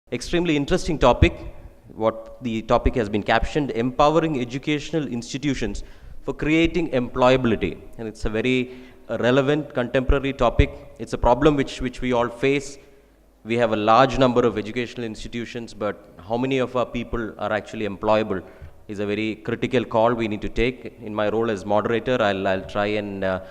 Extremely interesting topic. What the topic has been captioned, empowering educational institutions for creating employability. And it's a very relevant contemporary topic. It's a problem which we all face. We have a large number of educational institutions, but how many of our people are actually employable is a very critical call we need to take. In my role as moderator, I'll try and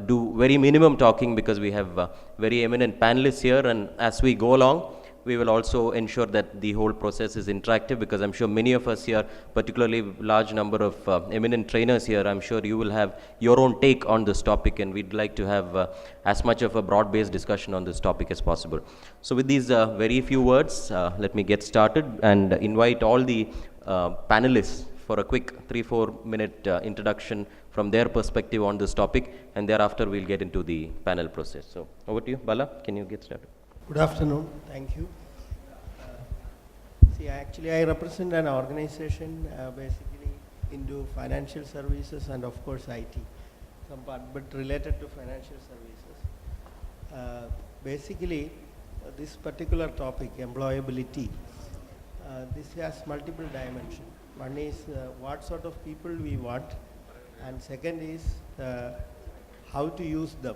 do very minimum talking because we have very eminent panelists here, and as we go along, we will also ensure that the whole process is interactive, because I'm sure many of us here, particularly large number of eminent trainers here, I'm sure you will have your own take on this topic, and we'd like to have as much of a broad-based discussion on this topic as possible. So with these very few words, let me get started and invite all the panelists for a quick 3-4 minute introduction from their perspective on this topic, and thereafter we'll get into the panel process. So over to you, Bala. Can you get started? Good afternoon. Thank you. I represent an organization basically into financial services and of course IT, some part, but related to financial services. This particular topic, employability, this has multiple dimensions. One is what sort of people we want, and second is how to use them.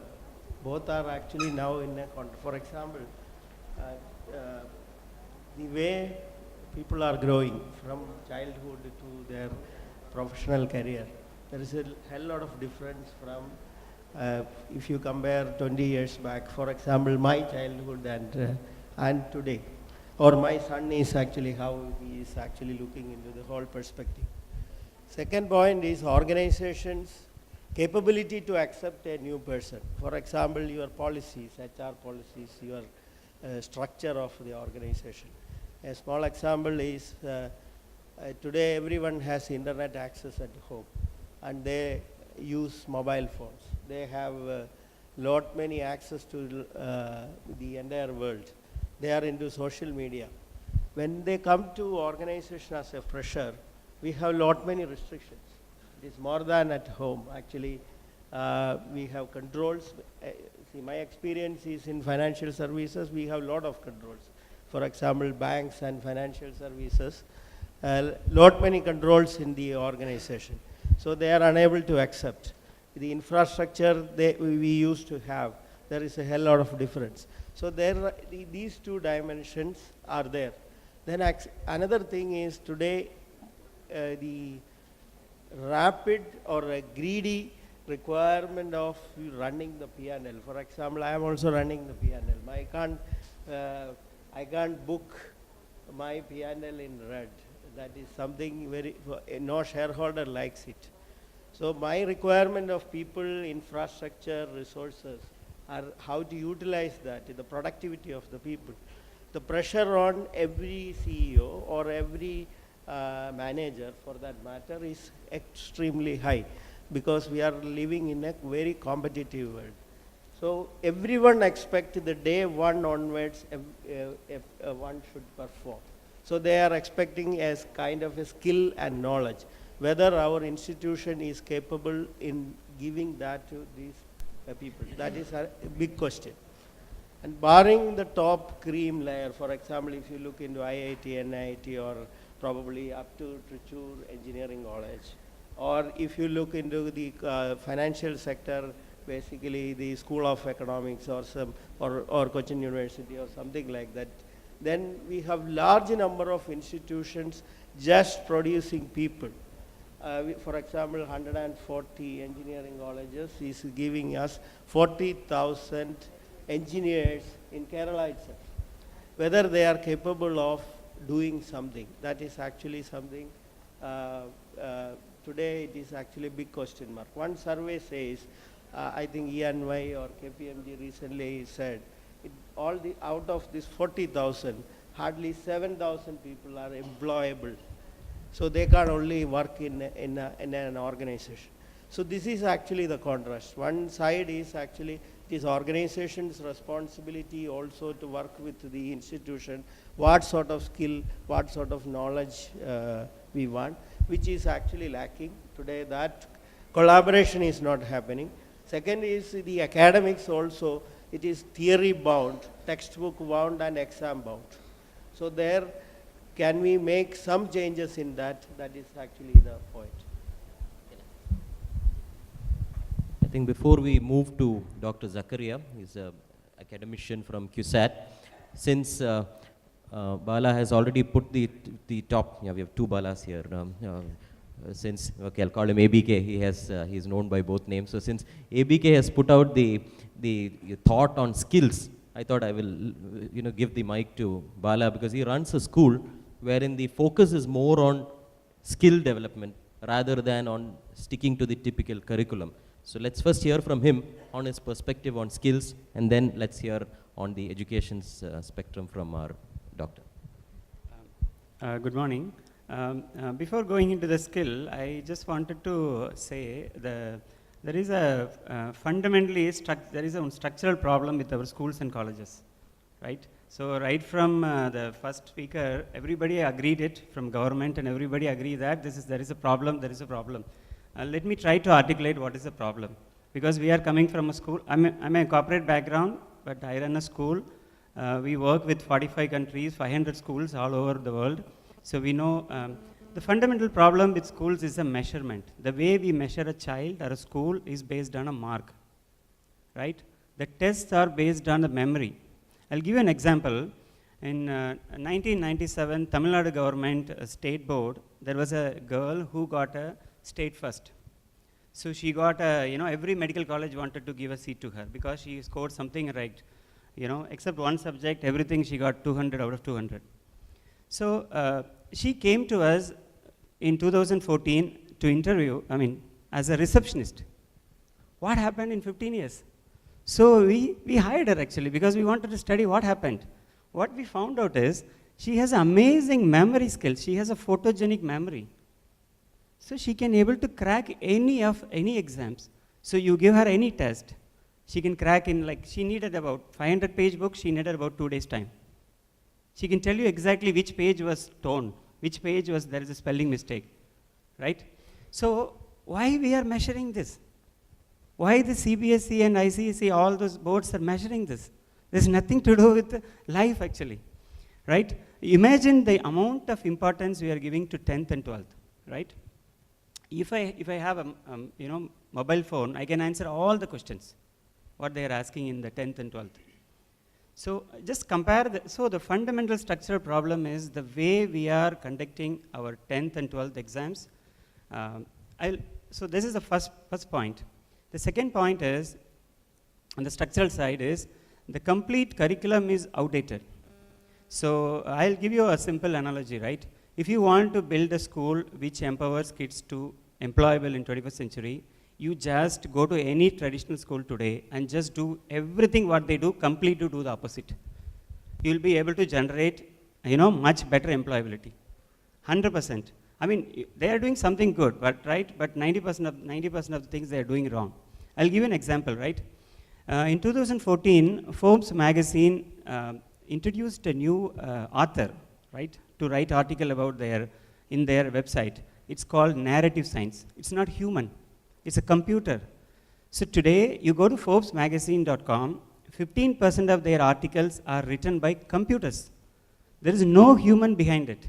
Both are actually now in a context. For example, the way people are growing from childhood to their professional career, there is a hell lot of difference from if you compare 20 years back, for example, my childhood and today, or my son is actually how he is actually looking into the whole perspective. Second point is organizations' capability to accept a new person. For example, your policies, HR policies, your structure of the organization. A small example is today everyone has internet access at home and they use mobile phones. They have lot many access to the entire world. They are into social media. When they come to organization as a fresher, we have lot many restrictions. It is more than at home. Actually, we have controls. My experience is in financial services, we have a lot of controls. For example, banks and financial services, lot many controls in the organization. So they are unable to accept. The infrastructure we used to have, there is a hell lot of difference. So these two dimensions are there. Then another thing is today, the rapid or a greedy requirement of running the P&L. For example, I am also running the P&L. I can't book my P&L in red. That is something no shareholder likes it. So my requirement of people, infrastructure, resources are how to utilize that, the productivity of the people. The pressure on every CEO or every manager for that matter is extremely high, because we are living in a very competitive world. So everyone expects the day one onwards one should perform. So they are expecting as kind of a skill and knowledge. Whether our institution is capable in giving that to these people, that is a big question. And barring the top cream layer, for example, if you look into IIT, NIT, or probably up to Trichur Engineering College, or if you look into the financial sector, basically the School of Economics or Cochin University or something like that, then we have large number of institutions just producing people. For example, 140 engineering colleges is giving us 40,000 engineers in Kerala itself. Whether they are capable of doing something, that is actually something today it is actually a big question mark. One survey says, I think ENY or KPMG recently said, out of this 40,000, hardly 7,000 people are employable. So they can only work in an organization. So this is actually the contrast. One side is actually it is organization's responsibility also to work with the institution, what sort of skill, what sort of knowledge we want, which is actually lacking. Today that collaboration is not happening. Second is the academics also, it is theory bound, textbook bound and exam bound. So there, can we make some changes in that? That is actually the point. I think before we move to Dr. Zakaria, he's an academician from CUSAT. Since Bala has already put the top, yeah, we have two Balas here. Since, okay, I'll call him ABK, he's known by both names. So since ABK has put out the thought on skills, I thought I will give the mic to Bala, because he runs a school wherein the focus is more on skill development rather than on sticking to the typical curriculum. So let's first hear from him on his perspective on skills, and then let's hear on the education spectrum from our doctor. Good morning. Before going into the skill, I just wanted to say there is a fundamentally there is a structural problem with our schools and colleges, right? So right from the first speaker, everybody agreed it from government, and everybody agreed that there is a problem. Let me try to articulate what is the problem, because we are coming from a school. I'm a corporate background, but I run a school. We work with 45 countries, 500 schools all over the world. So we know the fundamental problem with schools is a measurement. The way we measure a child or a school is based on a mark, right? The tests are based on the memory. I'll give you an example. In 1997, Tamil Nadu government state board, there was a girl who got a state first. So she got every medical college wanted to give a seat to her because she scored something right. Except one subject, everything she got 200 out of 200. So she came to us in 2014 to interview, as a receptionist. What happened in 15 years? So we hired her actually because we wanted to study what happened. What we found out is she has amazing memory skills. She has a photogenic memory. So she can able to crack any exams. So you give her any test, she can crack in, she needed about 500-page book, she needed about 2 days time. She can tell you exactly which page was torn, which page there is a spelling mistake, right? So why we are measuring this? Why the CBSE and ICSE, all those boards are measuring this? There's nothing to do with life actually, right? Imagine the amount of importance we are giving to 10th and 12th, right? If I have a mobile phone, I can answer all the questions what they are asking in the 10th and 12th. So just compare. So the fundamental structural problem is the way we are conducting our 10th and 12th exams. So this is the first point. The second point is, on the structural side, is the complete curriculum is outdated. So I'll give you a simple analogy, right? If you want to build a school which empowers kids to employable in 21st century, you just go to any traditional school today and just do everything what they do, completely do the opposite. You'll be able to generate, much better employability, 100%. They are doing something good, but 90% of the things they are doing wrong. I'll give you an example, right? In 2014, Forbes magazine introduced a new author, right, to write article about in their website. It's called narrative science. It's not human. It's a computer. So today, you go to ForbesMagazine.com, 15% of their articles are written by computers. There is no human behind it,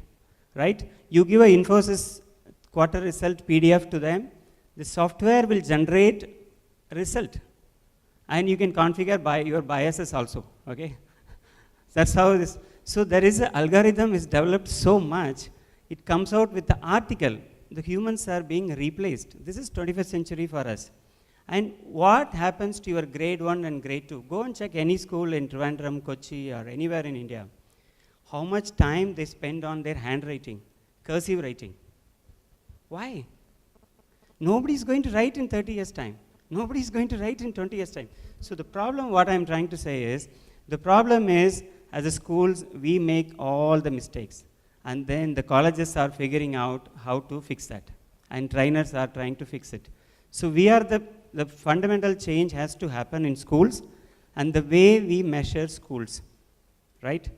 right? You give a Infosys quarter result PDF to them, the software will generate a result. And you can configure by your biases also, okay? That's how this. So there is an algorithm is developed so much, it comes out with the article. The humans are being replaced. This is 21st century for us. And what happens to your grade 1 and grade 2? Go and check any school in Trivandrum, Kochi, or anywhere in India. How much time they spend on their handwriting, cursive writing. Why? Nobody is going to write in 30 years' time. Nobody is going to write in 20 years' time. So the problem, what I'm trying to say is, the problem is, as a schools, we make all the mistakes. And then the colleges are figuring out how to fix that. And trainers are trying to fix it. So we are the fundamental change has to happen in schools and the way we measure schools, right?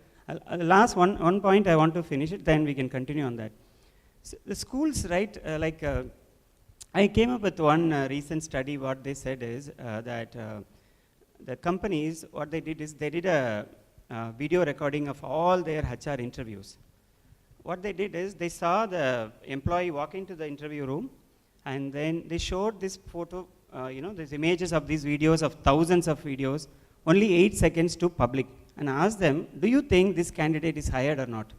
Last one point I want to finish it, then we can continue on that. So the schools, right, I came up with one recent study. What they said is that the companies, what they did is they did a video recording of all their HR interviews. What they did is they saw the employee walk into the interview room, and then they showed this photo, these images of these videos of thousands of videos, only 8 seconds to public, and asked them, do you think this candidate is hired or not?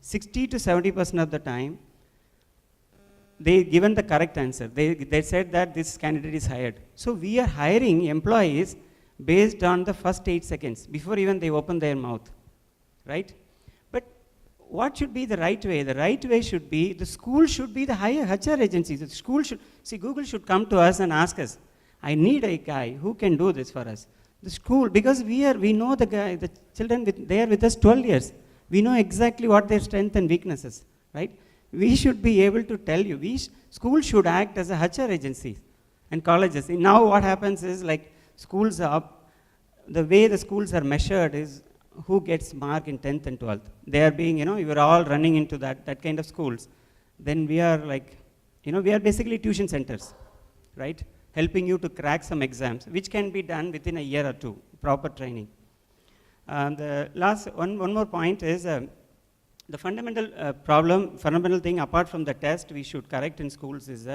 60 to 70% of the time, they given the correct answer. They said that this candidate is hired. So we are hiring employees based on the first 8 seconds, before even they open their mouth, right? But what should be the right way? The right way should be, the school should be the higher HR agencies. The school should, Google should come to us and ask us, I need a guy who can do this for us. The school, because we know the guy, the children, they are with us 12 years. We know exactly what their strengths and weaknesses, right? We should be able to tell you. School should act as a HR agency and colleges. Now what happens is, like, schools are, the way the schools are measured is who gets mark in 10th and 12th. They are being, we are all running into that kind of schools. Then we are like, we are basically tuition centers, right? Helping you to crack some exams, which can be done within a year or two, proper training. The last, one more point is, the fundamental thing apart from the test we should correct in schools is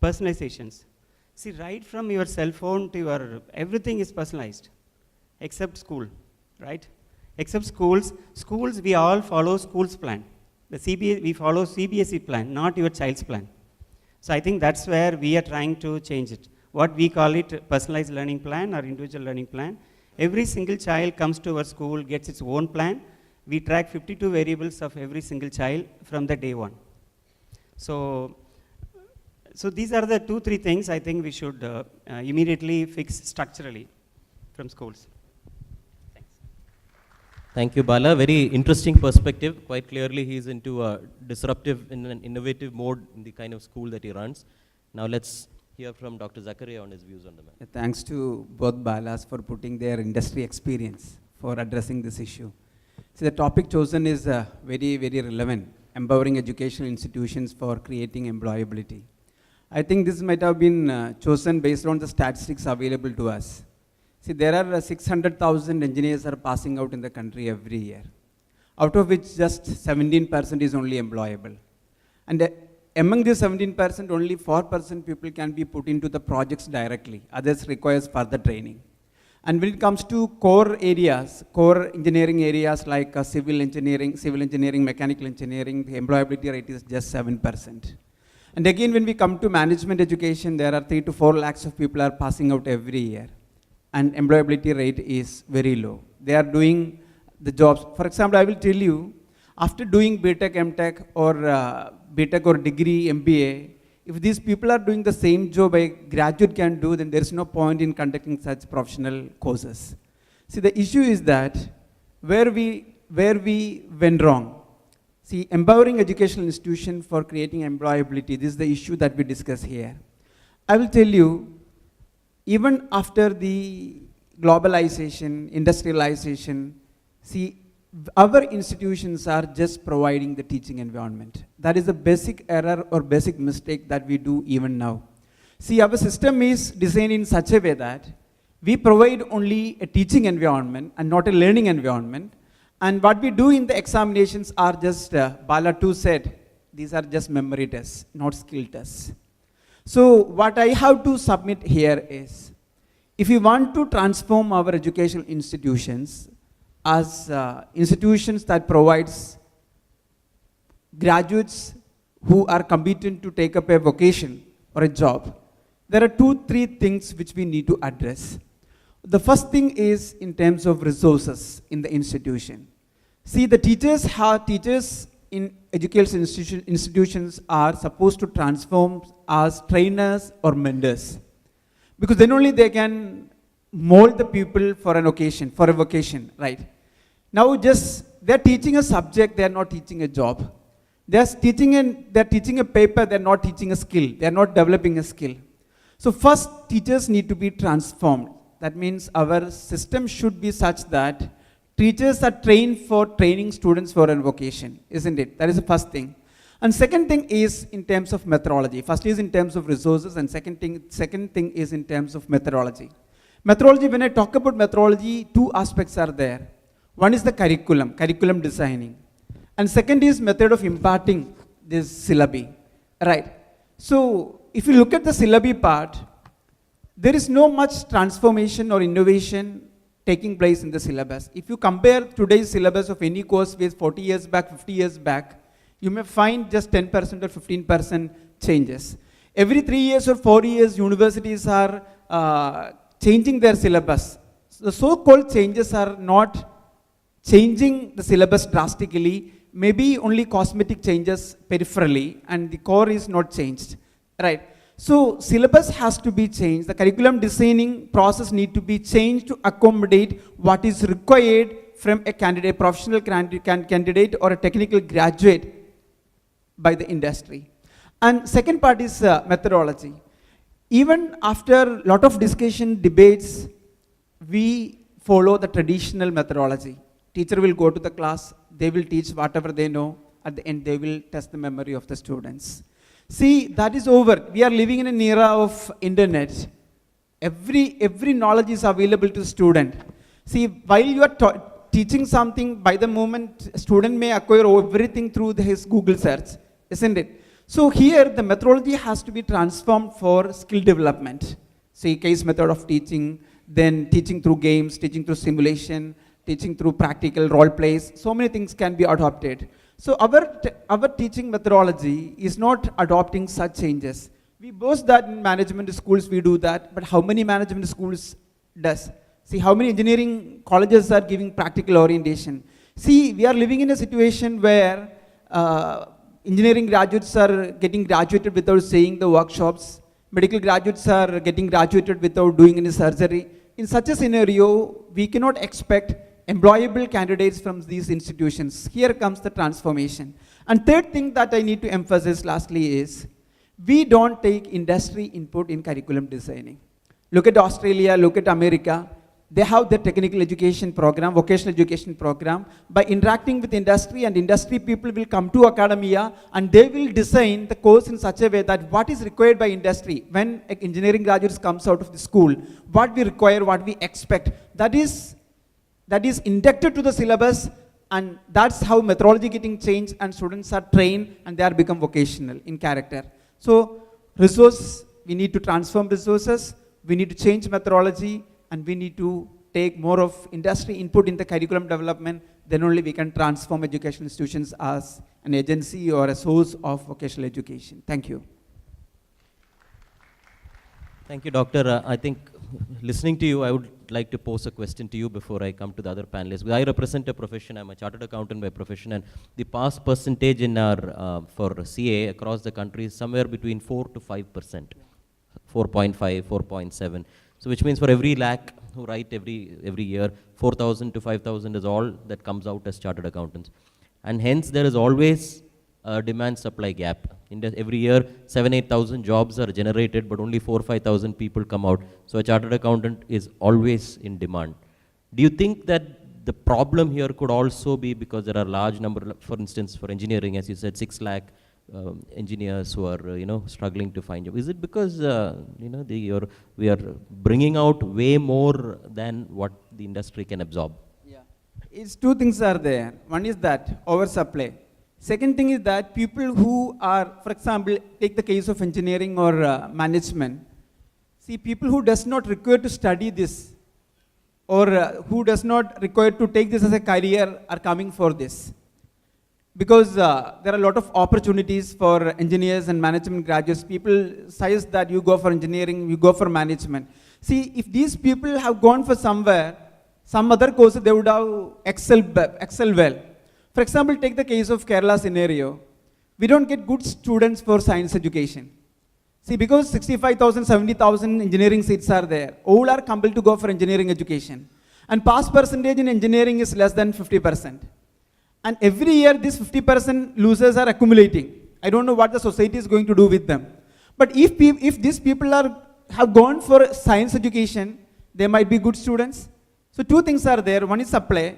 personalizations. See, right from your cell phone to your, everything is personalized, except school, right? Except schools, we all follow school's plan. We follow CBSE plan, not your child's plan. So I think that's where we are trying to change it. What we call it, personalized learning plan or individual learning plan. Every single child comes to our school, gets its own plan. We track 52 variables of every single child from the day one. So these are the 2-3 things I think we should immediately fix structurally from schools. Thanks. Thank you, Bala. Very interesting perspective. Quite clearly, he's into a disruptive and an innovative mode in the kind of school that he runs. Now let's hear from Dr. Zakaria on his views on the matter. Thanks to both Balas for putting their industry experience for addressing this issue. So the topic chosen is very, very relevant, empowering educational institutions for creating employability. I think this might have been chosen based on the statistics available to us. See, there are 600,000 engineers are passing out in the country every year, out of which just 17% is only employable. And among this 17%, only 4% people can be put into the projects directly. Others requires further training. And when it comes to core areas, core engineering areas like civil engineering, mechanical engineering, the employability rate is just 7%. And again, when we come to management education, there are 3 to 4 lakhs of people are passing out every year. And employability rate is very low. They are doing the jobs. For example, I will tell you, after doing BTech, MTech, or BTech or degree, MBA, if these people are doing the same job a graduate can do, then there is no point in conducting such professional courses. See, the issue is that where we went wrong. See, empowering educational institutions for creating employability, this is the issue that we discuss here. I will tell you, even after the globalization, industrialization, see, our institutions are just providing the teaching environment. That is a basic error or basic mistake that we do even now. See, our system is designed in such a way that we provide only a teaching environment and not a learning environment. And what we do in the examinations are just, Bala too said, these are just memory tests, not skill tests. So what I have to submit here is, if we want to transform our educational institutions as institutions that provides graduates who are competent to take up a vocation or a job, there are 2-3 things which we need to address. The first thing is in terms of resources in the institution. See, the teachers in educational institutions are supposed to transform as trainers or mentors, because then only they can mold the people for an occasion, for a vocation, right? Now they're teaching a subject, they're not teaching a job. They're teaching a paper, they're not teaching a skill, they're not developing a skill. So first, teachers need to be transformed. That means our system should be such that teachers are trained for training students for a vocation, isn't it? That is the first thing. And second thing is in terms of methodology. First is in terms of resources, and second thing is in terms of methodology. Methodology, when I talk about methodology, 2 aspects are there. One is the curriculum designing. And second is method of imparting this syllabi, right? So if you look at the syllabi part, there is no much transformation or innovation taking place in the syllabus. If you compare today's syllabus of any course with 40 years back, 50 years back, you may find just 10% or 15% changes. Every 3 years or 4 years, universities are changing their syllabus. The so-called changes are not changing the syllabus drastically, maybe only cosmetic changes peripherally, and the core is not changed, right? So syllabus has to be changed. The curriculum designing process need to be changed to accommodate what is required from a candidate, professional candidate or a technical graduate by the industry. And second part is methodology. Even after a lot of discussion, debates, we follow the traditional methodology. Teacher will go to the class, they will teach whatever they know, at the end they will test the memory of the students. See, that is over. We are living in an era of internet. Every knowledge is available to the student. See, while you are teaching something, by the moment, student may acquire everything through his Google search, isn't it? So here, the methodology has to be transformed for skill development. See, case method of teaching, then teaching through games, teaching through simulation, teaching through practical role plays. So many things can be adopted. So our teaching methodology is not adopting such changes. We boast that in management schools we do that, but how many management schools does? See, how many engineering colleges are giving practical orientation? See, we are living in a situation where engineering graduates are getting graduated without saying the workshops. Medical graduates are getting graduated without doing any surgery. In such a scenario, we cannot expect employable candidates from these institutions. Here comes the transformation. And third thing that I need to emphasize lastly is, we don't take industry input in curriculum designing. Look at Australia, look at America. They have their technical education program, vocational education program. By interacting with industry, and industry people will come to academia and they will design the course in such a way that what is required by industry, when engineering graduates comes out of the school, what we require, what we expect, that is inducted to the syllabus, and that's how methodology getting changed and students are trained and they are become vocational in character. So we need to transform resources, we need to change methodology, and we need to take more of industry input in the curriculum development. Then only we can transform education institutions as an agency or a source of vocational education. Thank you. Thank you, Doctor. I think listening to you, I would like to pose a question to you before I come to the other panelists. I represent a profession. I'm a chartered accountant by profession, and the pass percentage in our for CA across the country is somewhere between 4 to 5%, 4.5, 4.7. So which means for every lakh who write every year, 4,000 to 5,000 is all that comes out as chartered accountants. And hence there is always a demand-supply gap. Every year, 7,000-8,000 jobs are generated, but only 4,000-5,000 people come out. So a chartered accountant is always in demand. Do you think that the problem here could also be because there are large number, for instance, for engineering, as you said, 6 lakh engineers who are, struggling to find jobs? Is it because, we are bringing out way more than what the industry can absorb? Yeah, it's two things are there. One is that oversupply. Second thing is that people who are, for example, take the case of engineering or management. See, people who does not require to study this or who does not require to take this as a career are coming for this. Because there are a lot of opportunities for engineers and management graduates. People say that you go for engineering, you go for management. See, if these people have gone for somewhere, some other courses, they would have excelled well. For example, take the case of Kerala scenario. We don't get good students for science education. See, because 65,000, 70,000 engineering seats are there, all are compelled to go for engineering education. And pass percentage in engineering is less than 50%. And every year, these 50% losers are accumulating. I don't know what the society is going to do with them. But if these people have gone for science education, they might be good students. So two things are there. One is supply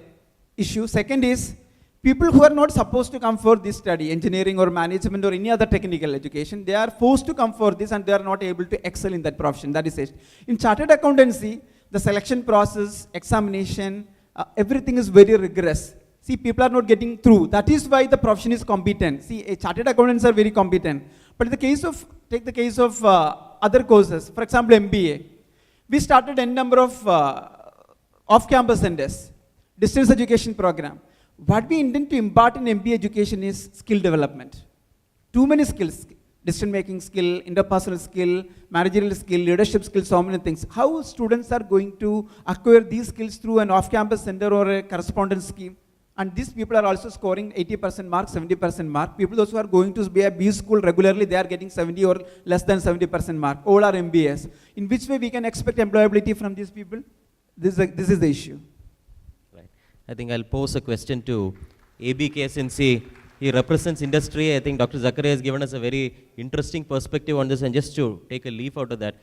issue. Second is people who are not supposed to come for this study, engineering or management or any other technical education, they are forced to come for this and they are not able to excel in that profession. That is it. In chartered accountancy, the selection process, examination, everything is very rigorous. See, people are not getting through. That is why the profession is competent. See, chartered accountants are very competent. But in the case of, take the case of other courses, for example, MBA, we started n number of off-campus centers, distance education program. What we intend to impart in MBA education is skill development. Too many skills, decision-making skill, interpersonal skill, managerial skill, leadership skill, so many things. How students are going to acquire these skills through an off-campus center or a correspondence scheme? And these people are also scoring 80% mark, 70% mark. People those who are going to be a B school regularly, they are getting 70 or less than 70% mark. All are MBAs. In which way we can expect employability from these people? This is the issue. Right. I think I'll pose a question to ABK since he represents industry. I think Dr. Zakaria has given us a very interesting perspective on this, and just to take a leaf out of that,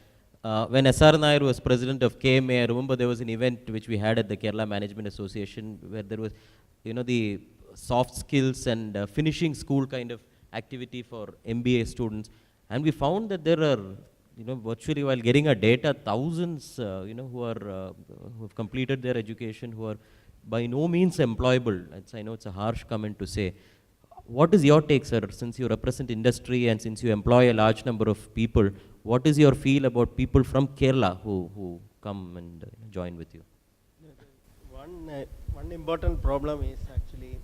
when SR Nair was president of KMA, I remember there was an event which we had at the Kerala Management Association where there was, the soft skills and finishing school kind of activity for MBA students, and we found that there are, virtually while getting our data, thousands, who have completed their education, who are by no means employable. I know it's a harsh comment to say. What is your take, sir, since you represent industry and since you employ a large number of people, what is your feel about people from Kerala who come and join with you? One important problem is actually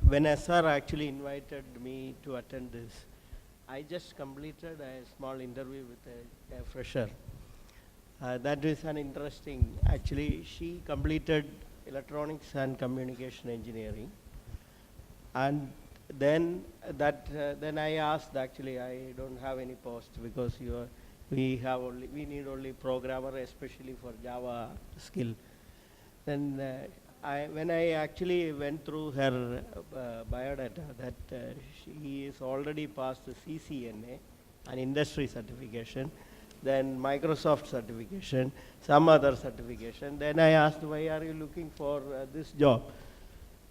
when SR actually invited me to attend this, I just completed a small interview with a fresher. That is an interesting, actually she completed electronics and communication engineering, and then I asked, actually I don't have any post because we need only programmer, especially for Java skill. Then when I actually went through her biodata, that she is already passed the CCNA, an industry certification, then Microsoft certification, some other certification. Then I asked, why are you looking for this job?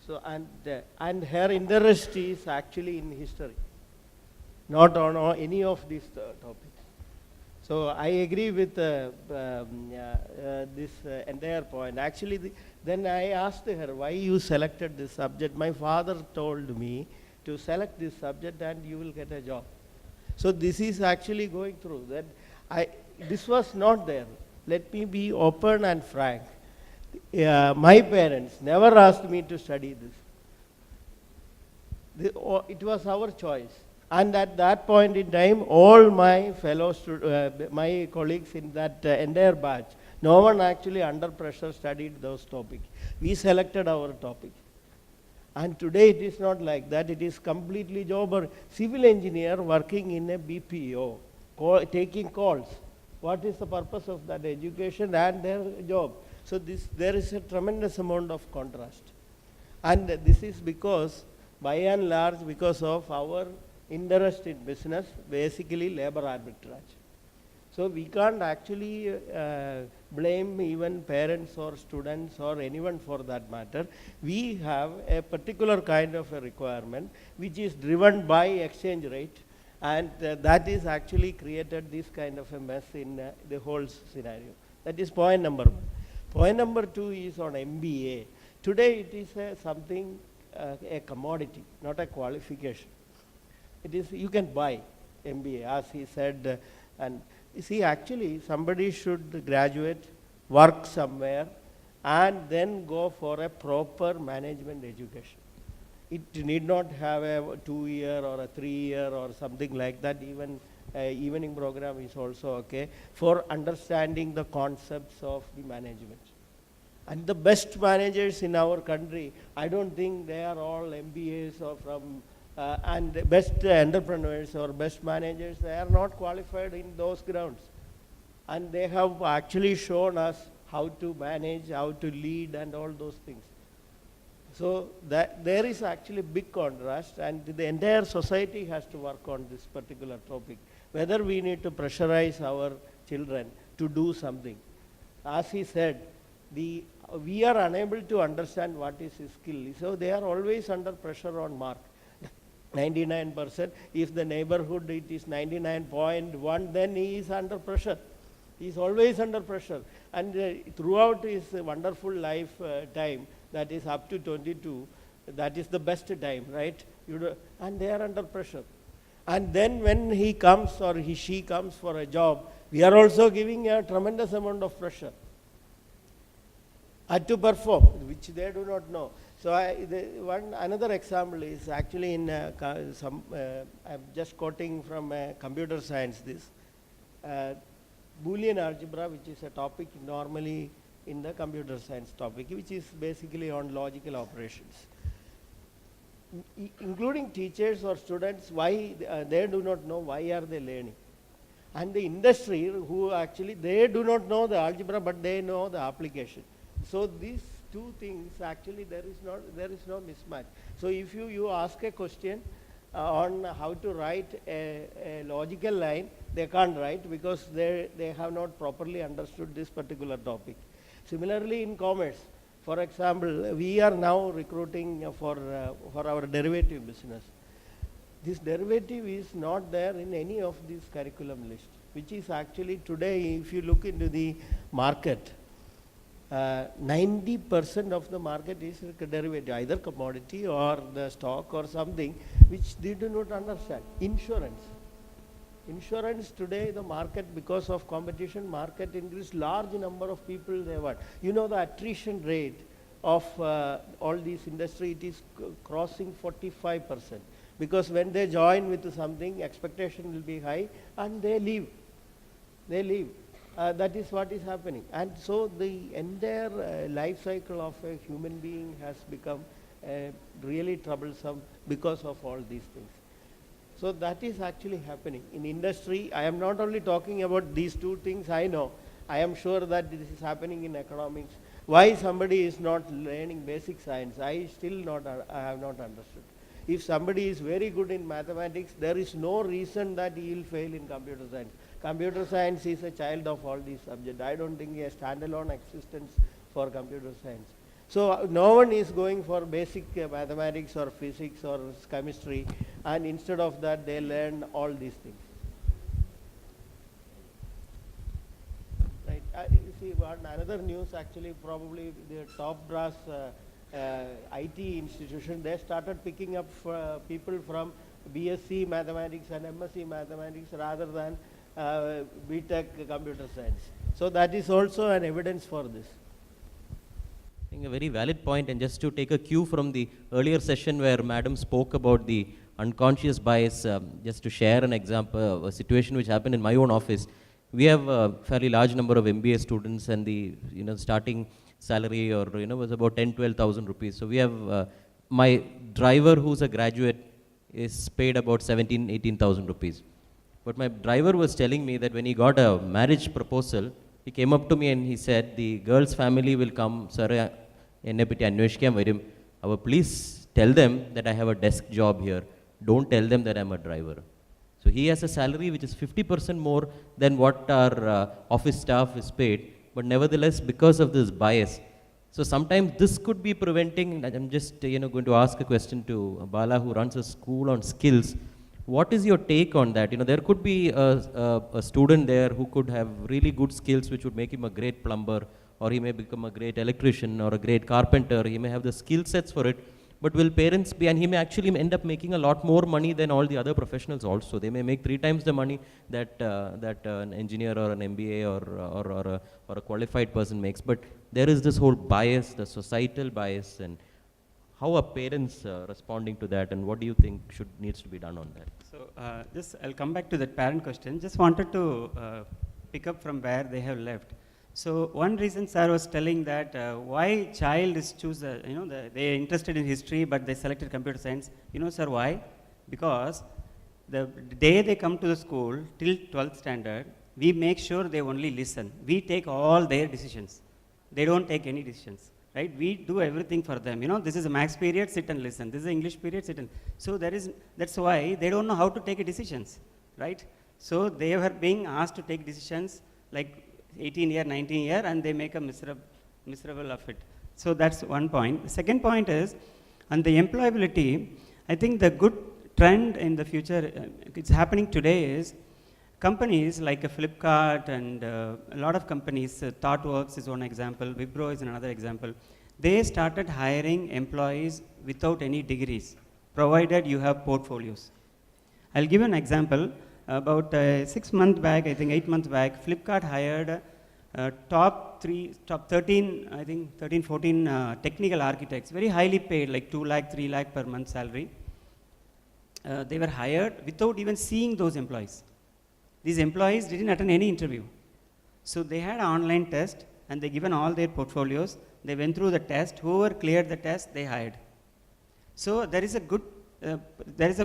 So, and her interest is actually in history, not on any of these topics. So I agree with this entire point. Actually, then I asked her, why you selected this subject? My father told me to select this subject and you will get a job. So this is actually going through that. This was not there. Let me be open and frank. My parents never asked me to study this. It was our choice. And at that point in time, all my fellow my colleagues in that entire batch, no one actually under pressure studied those topics. We selected our topic. And today it is not like that. It is completely job or civil engineer working in a BPO, taking calls. What is the purpose of that education and their job? So there is a tremendous amount of contrast. And this is because, by and large, because of our interest in business, basically labor arbitrage. So we can't actually blame even parents or students or anyone for that matter. We have a particular kind of a requirement which is driven by exchange rate, and that is actually created this kind of a mess in the whole scenario. That is point number one. Point number two is on MBA. Today it is something, a commodity, not a qualification. It is, you can buy MBA, as he said, and you see, actually somebody should graduate, work somewhere, and then go for a proper management education. It need not have a 2-year or a 3-year or something like that. Even evening program is also okay for understanding the concepts of the management. And the best managers in our country, I don't think they are all MBAs or from and the best entrepreneurs or best managers, they are not qualified in those grounds. And they have actually shown us how to manage, how to lead, and all those things. So that there is actually big contrast, and the entire society has to work on this particular topic. Whether we need to pressurize our children to do something. As he said, we are unable to understand what is his skill. So they are always under pressure on mark. 99%. If the neighborhood it is 99.1, then he is under pressure. He is always under pressure. And throughout his wonderful life time, that is up to 22, that is the best time, right? And they are under pressure. And then when he comes or she comes for a job, we are also giving a tremendous amount of pressure to perform, which they do not know. So another example is actually in I'm just quoting from computer science this. Boolean algebra, which is a topic normally in the computer science topic, which is basically on logical operations. Including teachers or students, why they do not know why are they learning. And the industry who actually, they do not know the algebra, but they know the application. So these two things actually there is no mismatch. So if you ask a question on how to write a logical line, they can't write because they have not properly understood this particular topic. Similarly in commerce, for example, we are now recruiting for our derivative business. This derivative is not there in any of these curriculum lists, which is actually today, if you look into the market, 90% of the market is derivative, either commodity or the stock or something which they do not understand. Insurance today, the market, because of competition, market increase, large number of people they want. You know the attrition rate of all these industry, it is crossing 45%. Because when they join with something, expectation will be high and they leave. That is what is happening. And so the entire life cycle of a human being has become really troublesome because of all these things. So that is actually happening. In industry, I am not only talking about these two things I know, I am sure that this is happening in economics. Why somebody is not learning basic science, I have not understood. If somebody is very good in mathematics, there is no reason that he will fail in computer science. Computer science is a child of all these subjects. I don't think a standalone existence for computer science. So no one is going for basic mathematics or physics or chemistry, and instead of that they learn all these things. Right. You see, another news actually, probably the top brass IT institution, they started picking up people from BSc mathematics and MSc mathematics rather than BTech computer science. So that is also an evidence for this. I think a very valid point, and just to take a cue from the earlier session where Madam spoke about the unconscious bias, just to share an example, a situation which happened in my own office. We have a fairly large number of MBA students, and the starting salary was about 10-12,000 rupees. So we have my driver, who's a graduate, is paid about 17-18,000 rupees. But my driver was telling me that when he got a marriage proposal, he came up to me and he said, the girl's family will come, sir, please tell them that I have a desk job here. Don't tell them that I'm a driver. So he has a salary which is 50% more than what our office staff is paid. But nevertheless, because of this bias, so sometimes this could be preventing. I'm just going to ask a question to Bala, who runs a school on skills. What is your take on that? There could be a student there who could have really good skills which would make him a great plumber, or he may become a great electrician or a great carpenter. He may have the skill sets for it, but will parents be, and he may actually end up making a lot more money than all the other professionals also. They may make 3 times the money that an engineer or an MBA or a qualified person makes. But there is this whole bias, the societal bias, and how are parents responding to that, and what do you think needs to be done on that? So I'll come back to that parent question. Just wanted to pick up from where they have left. So one reason sir was telling that why child is they're interested in history but they selected computer science. Sir, why? Because the day they come to the school till 12th standard, we make sure they only listen. We take all their decisions. They don't take any decisions. Right? We do everything for them. This is a maths period, sit and listen. This is an English period, sit and. So that's why they don't know how to take decisions, right? So they are being asked to take decisions like 18-year, 19-year, and they make a miserable of it. So that's one point. The second point is, on the employability, I think the good trend in the future, it's happening today, is companies like a Flipkart and a lot of companies, ThoughtWorks is one example, Wipro is another example, they started hiring employees without any degrees, provided you have portfolios. I'll give an example. About 6 months back, I think 8 months back, Flipkart hired top 13, I think 13, 14 technical architects, very highly paid, like 2 lakh, 3 lakh per month salary. They were hired without even seeing those employees. These employees didn't attend any interview. So they had an online test and they given all their portfolios. They went through the test. Whoever cleared the test, they hired. So there is a good,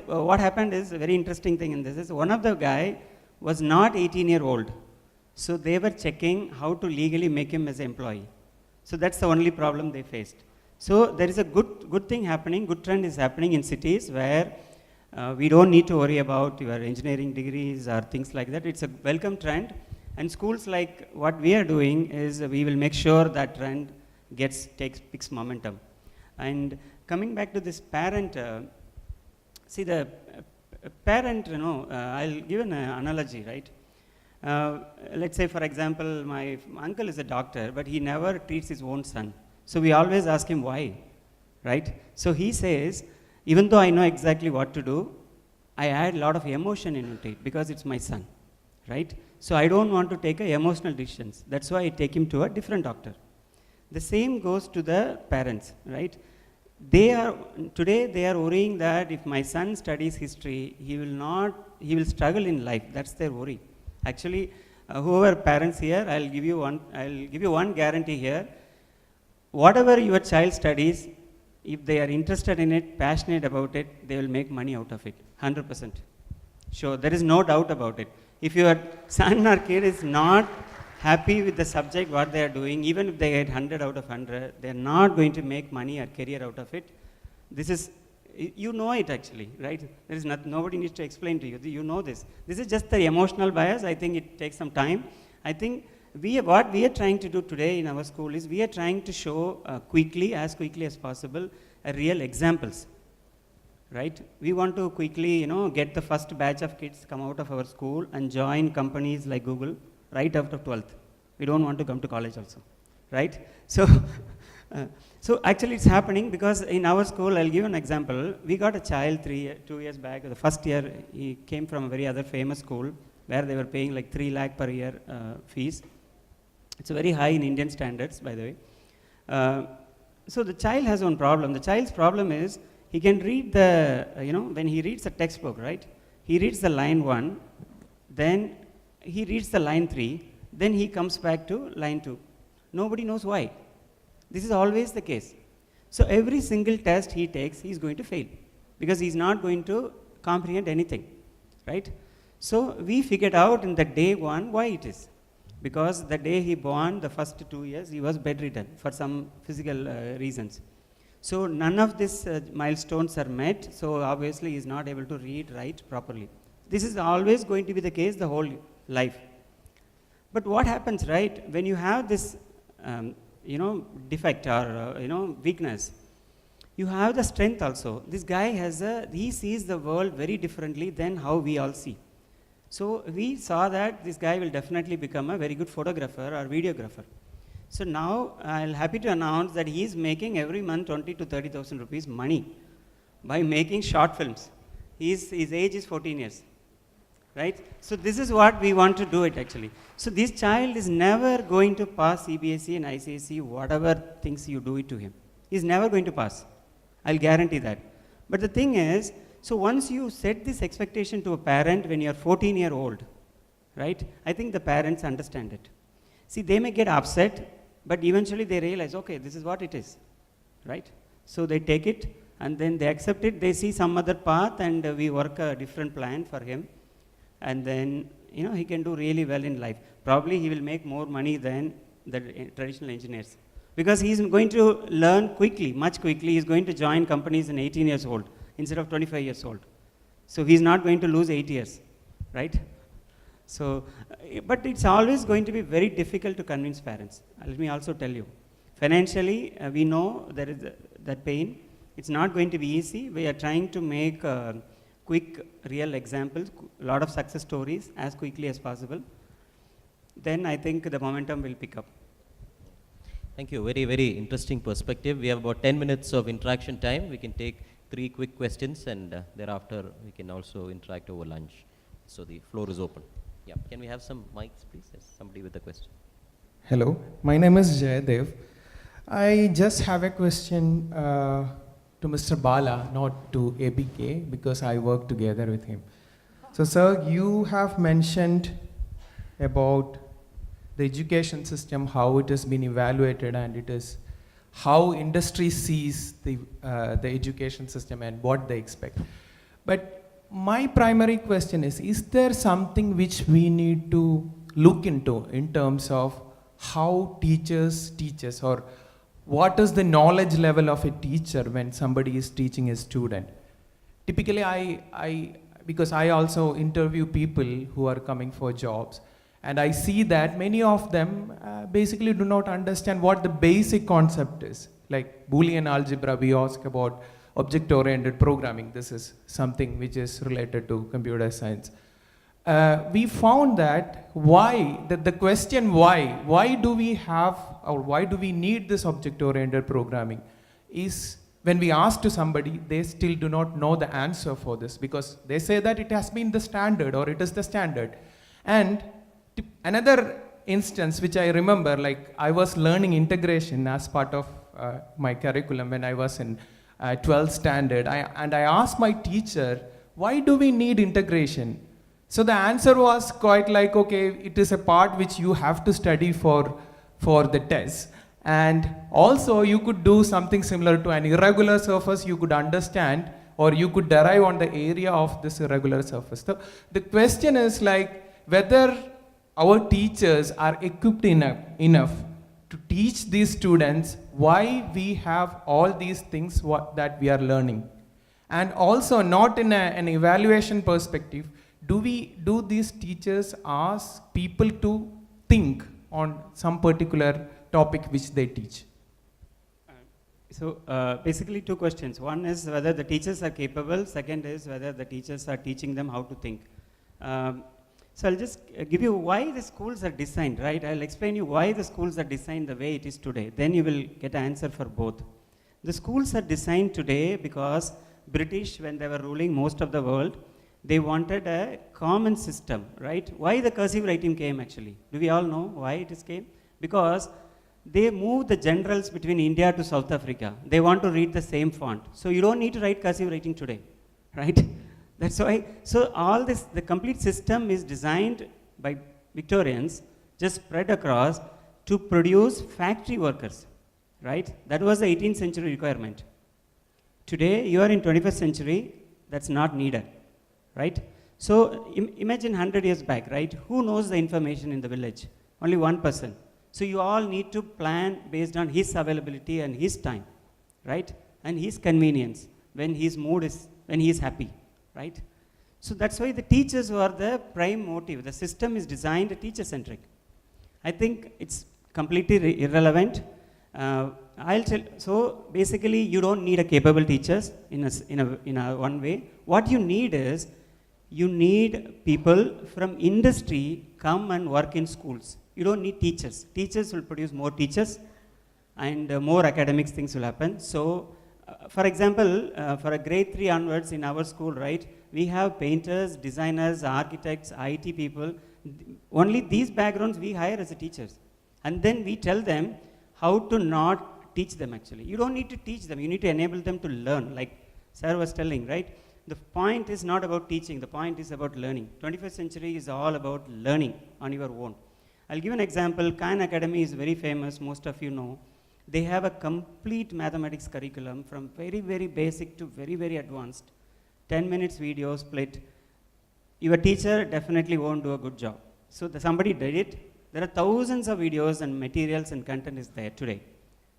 what happened is a very interesting thing in this is one of the guy was not 18-year-old. So they were checking how to legally make him as an employee. So that's the only problem they faced. So there is a good thing happening, good trend is happening in cities where we don't need to worry about your engineering degrees or things like that. It's a welcome trend. And schools like what we are doing is we will make sure that trend picks momentum. And coming back to this parent, see the parent, I'll give an analogy, right? Let's say, for example, my uncle is a doctor, but he never treats his own son. So we always ask him why, right? So he says, even though I know exactly what to do, I add a lot of emotion into it because it's my son, right? So I don't want to take emotional decisions. That's why I take him to a different doctor. The same goes to the parents, right? Today they are worrying that if my son studies history, he will struggle in life. That's their worry. Actually, whoever parents here, I'll give you one guarantee here. Whatever your child studies, if they are interested in it, passionate about it, they will make money out of it, 100%. Sure, there is no doubt about it. If your son or kid is not happy with the subject, what they are doing, even if they get 100 out of 100, they are not going to make money or career out of it. This is, you know it actually, right? There is nobody needs to explain to you. You know this. This is just the emotional bias. I think it takes some time. I think what we are trying to do today in our school is we are trying to show as quickly as possible, real examples, right? We want to quickly, get the first batch of kids come out of our school and join companies like Google right after 12th. We don't want to come to college also, right? So, so actually it's happening because in our school, I'll give an example. We got a child 2 years back. The first year, he came from a very other famous school where they were paying like 3 lakh per year fees. It's very high in Indian standards, by the way. So the child has one problem. The child's problem is he can read when he reads the textbook, right? He reads the line 1, then he reads the line 3, then he comes back to line 2. Nobody knows why. This is always the case. So every single test he takes, he's going to fail because he's not going to comprehend anything, right? So we figured out in the day 1 why it is. Because the day he born, the first 2 years, he was bedridden for some physical reasons. So none of these milestones are met, so obviously he is not able to read, write properly. This is always going to be the case the whole life. But what happens, right, when you have this, defect or, weakness, you have the strength also. This guy he sees the world very differently than how we all see. So we saw that this guy will definitely become a very good photographer or videographer. So now I'm happy to announce that he is making every month 20 to 30,000 rupees money by making short films. His age is 14 years, right? So this is what we want to do it actually. So this child is never going to pass CBSE and ICSE, whatever things you do it to him. He's never going to pass. I'll guarantee that. But the thing is, so once you set this expectation to a parent when you're 14-year-old, right, I think the parents understand it. See, they may get upset, but eventually they realize, okay, this is what it is, right? So they take it, and then they accept it, they see some other path, and we work a different plan for him, and then, he can do really well in life. Probably he will make more money than the traditional engineers, because he's going to learn quickly, much quickly. He's going to join companies in 18 years old. Instead of 25 years old. So he's not going to lose 8 years, right? So, but it's always going to be very difficult to convince parents. Let me also tell you. Financially, we know there is that pain. It's not going to be easy. We are trying to make quick, real examples, a lot of success stories as quickly as possible. Then I think the momentum will pick up. Thank you. Very, very interesting perspective. We have about 10 minutes of interaction time. We can take 3 quick questions, and thereafter we can also interact over lunch. So the floor is open. Yeah. Can we have some mics, please? Yes, somebody with a question. Hello, my name is Jayadev. I just have a question to Mr. Bala, not to ABK, because I work together with him. So, sir, you have mentioned about the education system, how it has been evaluated, and it is how industry sees the education system and what they expect. But my primary question is there something which we need to look into in terms of how teachers teach us, or what is the knowledge level of a teacher when somebody is teaching a student? Typically, because I also interview people who are coming for jobs, and I see that many of them basically do not understand what the basic concept is. Like Boolean algebra, we ask about object-oriented programming. This is something which is related to computer science. We found that the question why do we have, or why do we need this object-oriented programming, is when we ask to somebody, they still do not know the answer for this, because they say that it has been the standard, or it is the standard. And another instance which I remember, like I was learning integration as part of my curriculum when I was in 12th standard, and I asked my teacher, why do we need integration? So the answer was quite like, okay, it is a part which you have to study for the test. And also you could do something similar to an irregular surface, you could understand, or you could derive on the area of this irregular surface. So the question is like whether our teachers are equipped enough to teach these students why we have all these things that we are learning. And also, not in an evaluation perspective, do these teachers ask people to think on some particular topic which they teach? So basically 2 questions. One is whether the teachers are capable. Second is whether the teachers are teaching them how to think. So I'll just give you why the schools are designed, right? I'll explain you why the schools are designed the way it is today. Then you will get an answer for both. The schools are designed today because British, when they were ruling most of the world, they wanted a common system, right? Why the cursive writing came actually? Do we all know why it came? Because they moved the generals between India to South Africa. They want to read the same font. So you don't need to write cursive writing today, right? That's why, so all this, the complete system is designed by Victorians, just spread across to produce factory workers, right? That was the 18th century requirement. Today, you are in 21st century, that's not needed, right? So imagine 100 years back, right? Who knows the information in the village? Only one person. So you all need to plan based on his availability and his time, right? And his convenience, when his mood is, when he is happy. Right? So that's why the teachers were the prime motive. The system is designed teacher-centric. I think it's completely irrelevant. I'll tell. So basically, you don't need a capable teachers in a one way. What you need is, you need people from industry come and work in schools. You don't need teachers. Teachers will produce more teachers, and more academic things will happen. So. For example, for a grade 3 onwards in our school, right, we have painters, designers, architects, IT people. Only these backgrounds we hire as teachers. And then we tell them how to not teach them actually. You don't need to teach them, you need to enable them to learn, like Sir was telling, right? The point is not about teaching, the point is about learning. 21st century is all about learning on your own. I'll give an example. Khan Academy is very famous, most of you know. They have a complete mathematics curriculum from very, very basic to very, very advanced. 10 minutes video split. Your teacher definitely won't do a good job. So somebody did it. There are thousands of videos and materials and content is there today.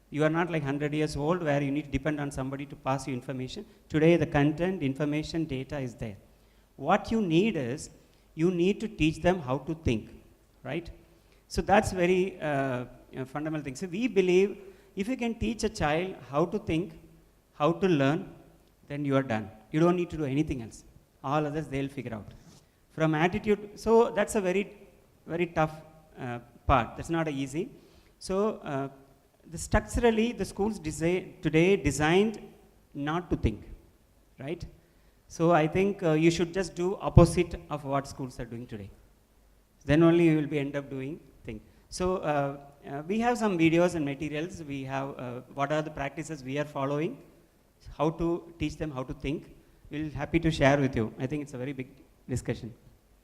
You are not like 100 years old where you need to depend on somebody to pass you information. Today the content, information, data is there. What you need is, you need to teach them how to think, right? So that's very fundamental thing. So we believe, if you can teach a child how to think, how to learn, then you are done. You don't need to do anything else. all others they'll figure out. From attitude, so that's a very, very tough part. That's not easy. So structurally, the schools today designed not to think, right? So I think you should just do opposite of what schools are doing today. Then only you will be end up doing thing. So we have some videos and materials. We have what are the practices we are following, how to teach them how to think. We'll happy to share with you. I think it's a very big discussion.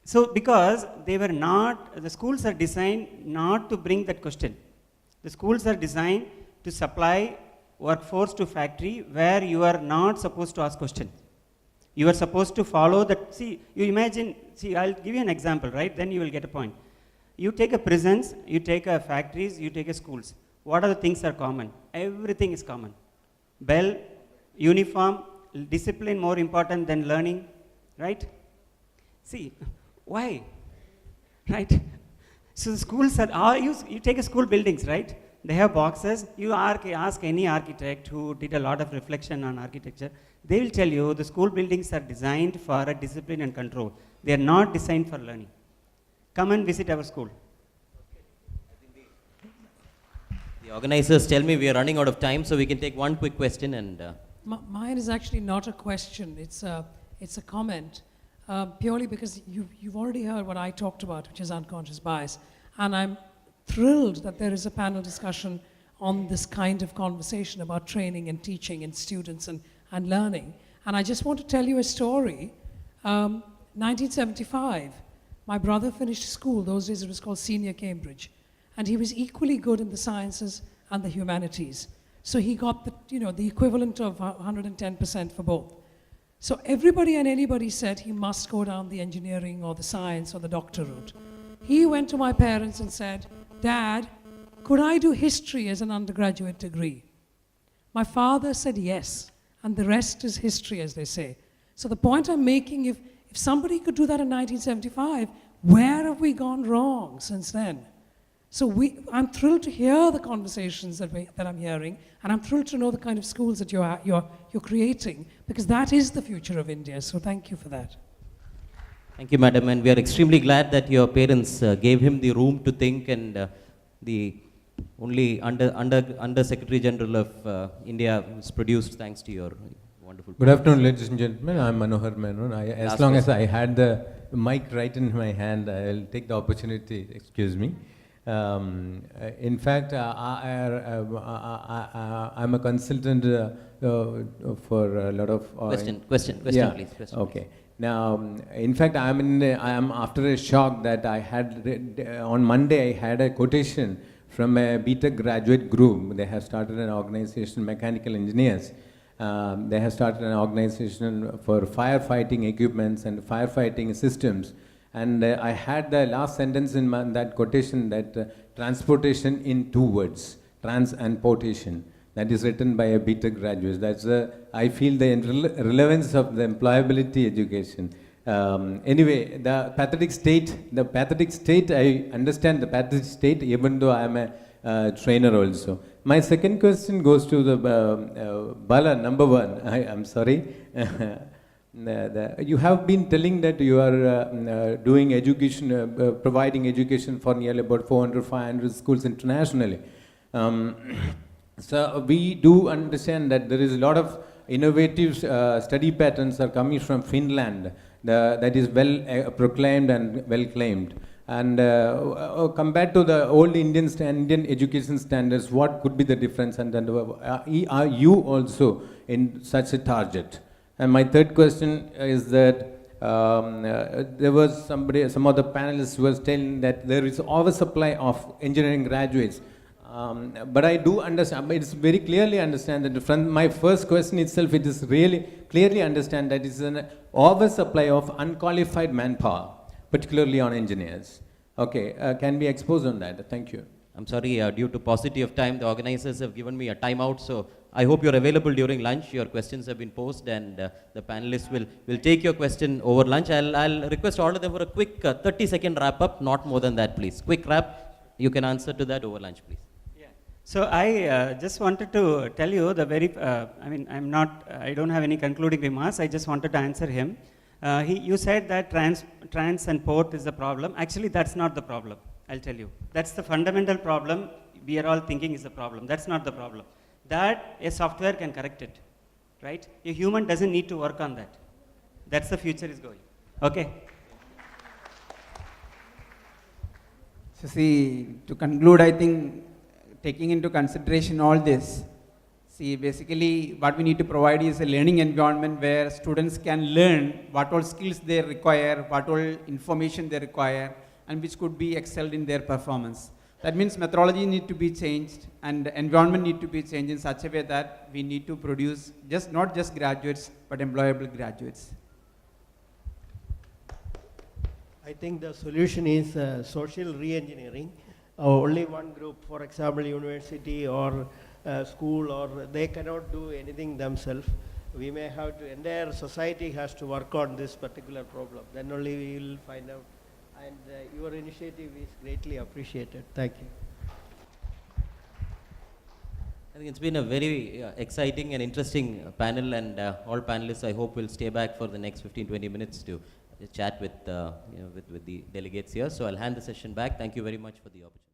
So because they were not, the schools are designed not to bring that question. The schools are designed to supply workforce to factory where you are not supposed to ask questions. You are supposed to follow that. See, you imagine, see, I'll give you an example, right? Then you will get a point. You take a prisons, you take a factories, you take a schools. What are the things that are common? Everything is common. Bell, uniform, discipline more important than learning, right? See, why? Right? So the schools are, you take a school buildings, right? They have boxes. You ask any architect who did a lot of reflection on architecture, they will tell you the school buildings are designed for a discipline and control. They are not designed for learning. Come and visit our school. The organizers tell me we are running out of time, so we can take one quick question and... Mine is actually not a question, it's a comment, purely because you've already heard what I talked about, which is unconscious bias, and I'm thrilled that there is a panel discussion on this kind of conversation about training and teaching and students and learning. And I just want to tell you a story. 1975, my brother finished school. Those days it was called Senior Cambridge. And he was equally good in the sciences and the humanities. So he got the equivalent of 110% for both. So everybody and anybody said he must go down the engineering or the science or the doctor route. He went to my parents and said, Dad, could I do history as an undergraduate degree? My father said yes, and the rest is history, as they say. So the point I'm making, if somebody could do that in 1975, where have we gone wrong since then? So I'm thrilled to hear the conversations that I'm hearing, and I'm thrilled to know the kind of schools that you're creating, because that is the future of India. So thank you for that. Thank you, madam, and we are extremely glad that your parents gave him the room to think, and the only Under Secretary General of India was produced thanks to your wonderful. Good afternoon, ladies and gentlemen. I'm Manohar Menon. As long as I had the mic right in my hand, I'll take the opportunity. Excuse me. In fact, I'm a consultant for a lot of Question, yeah. please. Question, okay. Please. Now, in fact, I am after a shock that I had on Monday. I had a quotation from a BTech graduate group. They have started an organization, mechanical engineers. They have started an organization for firefighting equipments and firefighting systems. And I had the last sentence in that quotation that transportation in 2 words, transportation. That is written by a BTech graduate. That's I feel the relevance of the employability education. Anyway, the pathetic state, I understand the pathetic state, even though I am a trainer also. My second question goes to the Bala, number one. I'm sorry. You have been telling that you are doing education, providing education for nearly about 400, 500 schools internationally. So we do understand that there is a lot of innovative study patterns are coming from Finland that is well proclaimed and well claimed. And compared to the old Indian education standards, what could be the difference? And are you also in such a target? And my third question is that there was some of the panelists was telling that there is oversupply of engineering graduates. But I do understand, it's very clearly understand that from my first question itself, it is really clearly understand that it's an oversupply of unqualified manpower, particularly on engineers. Okay, can we expose on that? Thank you. I'm sorry, due to paucity of time, the organizers have given me a timeout, so I hope you're available during lunch. Your questions have been posed, and the panelists will take your question over lunch. I'll request all of them for a quick 30-second wrap-up, not more than that, please. Quick wrap, you can answer to that over lunch, please. So I just wanted to tell you the very, I don't have any concluding remarks. I just wanted to answer him. You said that trans and port is the problem. Actually, that's not the problem. I'll tell you. That's the fundamental problem we are all thinking is the problem. That's not the problem. That a software can correct it, right? A human doesn't need to work on that. That's the future is going. Okay. So see, to conclude, I think taking into consideration all this, see, basically what we need to provide is a learning environment where students can learn what all skills they require, what all information they require, and which could be excelled in their performance. That means methodology need to be changed and the environment need to be changed in such a way that we need to produce not just graduates, but employable graduates. I think the solution is social re-engineering. Only one group, for example, university or school, or they cannot do anything themselves. We may have to, entire society has to work on this particular problem. Then only we will find out. And your initiative is greatly appreciated. Thank you. I think it's been a very exciting and interesting panel, and all panelists I hope will stay back for the next 15-20 minutes to chat with, with the delegates here. So I'll hand the session back. Thank you very much for the opportunity.